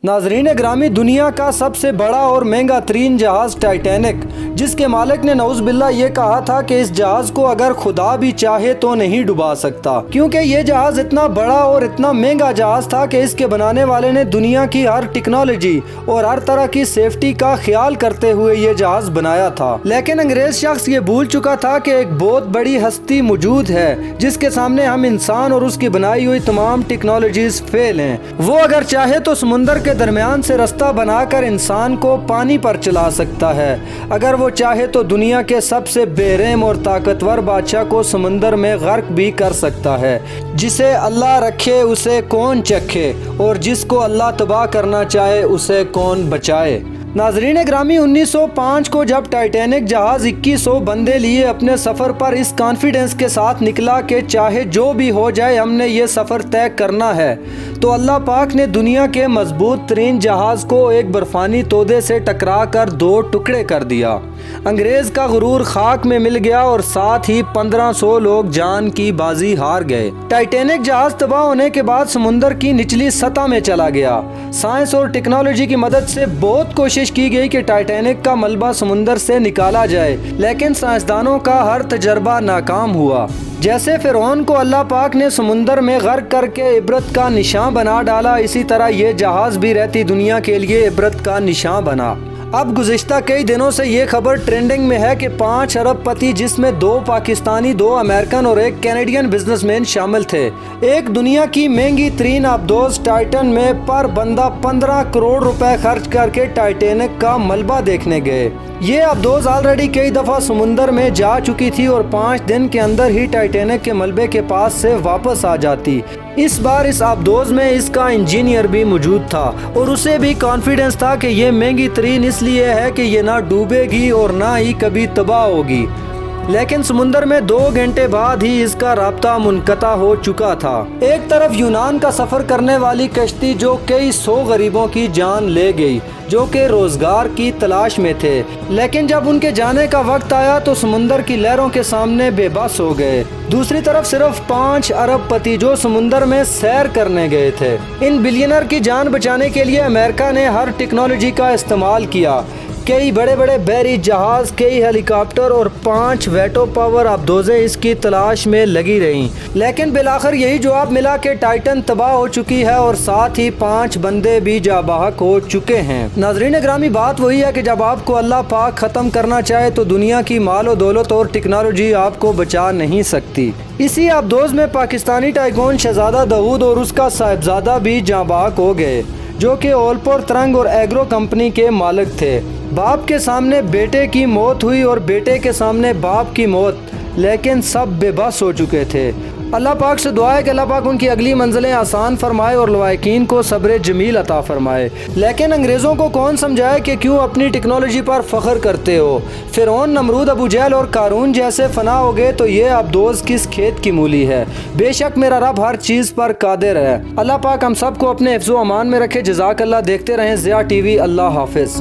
नाजरीन ग्रामी, दुनिया का सबसे बड़ा और महंगा तरीन जहाज टाइटैनिक, जिसके मालिक ने नऊज़ बिल्लाह ये कहा था कि इस जहाज को अगर खुदा भी चाहे तो नहीं डुबा सकता, क्योंकि ये जहाज इतना बड़ा और इतना महंगा जहाज था कि इसके बनाने वाले ने दुनिया की हर टेक्नोलॉजी और हर तरह की सेफ्टी का ख्याल करते हुए ये जहाज बनाया था। लेकिन अंग्रेज शख्स ये भूल चुका था कि एक बहुत बड़ी हस्ती मौजूद है जिसके सामने हम इंसान और उसकी बनाई हुई तमाम टेक्नोलॉजीज फेल हैं। वो अगर चाहे तो समुंदर के दरमियान से रास्ता बनाकर इंसान को पानी पर चला सकता है। अगर वो चाहे तो दुनिया के सबसे बेरहम और ताकतवर बादशाह को समुंदर में गर्क भी कर सकता है। जिसे अल्लाह रखे उसे कौन चखे, और जिसको अल्लाह तबाह करना चाहे उसे कौन बचाए। नाजरीन ग्रामी, 1905 को जब टाइटैनिक जहाज 2100 बंदे लिए अपने सफ़र पर इस कॉन्फिडेंस के साथ निकला कि चाहे जो भी हो जाए हमने ये सफ़र तय करना है, तो अल्लाह पाक ने दुनिया के मजबूत तरीन जहाज़ को एक बर्फ़ानी तोदे से टकरा कर 2 टुकड़े कर दिया। अंग्रेज़ का गुरूर खाक में मिल गया और साथ ही 1500 लोग जान की बाजी हार गए। टाइटैनिक जहाज तबाह होने के बाद समुंदर की निचली सतह में चला गया। साइंस और टेक्नोलॉजी की मदद से बहुत कोशिश की गई कि टाइटैनिक का मलबा समुंदर से निकाला जाए, लेकिन साइंसदानों का हर तजर्बा नाकाम हुआ। जैसे फिरौन को अल्लाह पाक ने समुंदर में गर्क करके इबरत का निशान बना डाला, इसी तरह ये जहाज भी रहती दुनिया के लिए इबरत का निशान बना। अब गुज़िश्ता कई दिनों से ये खबर ट्रेंडिंग में है कि 5 अरबपति, जिसमें 2 पाकिस्तानी, 2 अमेरिकन और 1 कैनेडियन बिजनेसमैन शामिल थे, एक दुनिया की महंगी तरीन आबदोज टाइटन में पर बंदा 15 करोड़ रुपए खर्च करके टाइटैनिक का मलबा देखने गए। ये आबदोज ऑलरेडी कई दफ़ा समुंदर में जा चुकी थी और 5 दिन के अंदर ही टाइटैनिक के मलबे के पास से वापस आ जाती। इस बार इस आबदोज में इसका इंजीनियर भी मौजूद था और उसे भी कॉन्फिडेंस था कि ये महंगी तरीन इसलिए है कि ये ना डूबेगी और ना ही कभी तबाह होगी। लेकिन समुंदर में 2 घंटे बाद ही इसका राब्ता मुनक़ता हो चुका था। एक तरफ यूनान का सफ़र करने वाली कश्ती जो कई 100 गरीबों की जान ले गई, जो कि रोज़गार की तलाश में थे, लेकिन जब उनके जाने का वक्त आया तो समुंदर की लहरों के सामने बेबस हो गए। दूसरी तरफ सिर्फ 5 अरबपति जो समुंदर में सैर करने गए थे। इन बिलियनर की जान बचाने के लिए अमेरिका ने हर टेक्नोलॉजी का इस्तेमाल किया। कई बड़े बड़े बहरी जहाज, कई हेलीकॉप्टर और 5 वेटो पावर आबदोजें इसकी तलाश में लगी रहीं, लेकिन बिलाखिर यही जवाब मिला कि टाइटन तबाह हो चुकी है और साथ ही 5 बंदे भी जाबाहक हो चुके हैं। नाजरीन ग्रामी, बात वही है कि जब आपको अल्लाह पाक ख़त्म करना चाहे तो दुनिया की मालो दौलत और टेक्नोलॉजी आपको बचा नहीं सकती। इसी आबदोज में पाकिस्तानी टाइकून शहजादा दाऊद और उसका साहिबजादा भी जाबाहक हो गए, जो कि ओलपोर तरंग और एग्रो कंपनी के मालिक थे। बाप के सामने बेटे की मौत हुई और बेटे के सामने बाप की मौत, लेकिन सब बेबस हो चुके थे। अल्लाह पाक से दुआ है कि अल्लाह पाक उनकी अगली मंजिलें आसान फरमाए और लवाकिन को सब्र जमील अता फरमाए। लेकिन अंग्रेज़ों को कौन समझाए कि क्यों अपनी टेक्नोलॉजी पर फ़ख्र करते हो। फिरौन, नमरूद, अबू जहल और कारून जैसे फना हो गए तो ये आबदोज किस खेत की मूली है। बेशक मेरा रब हर चीज़ पर कादिर है। अल्लाह पाक हम सबको अपने हिफ्ज़ व अमान में रखे। जज़ाकल्लाह। देखते रहें ज़िया TV। अल्लाह हाफिज़।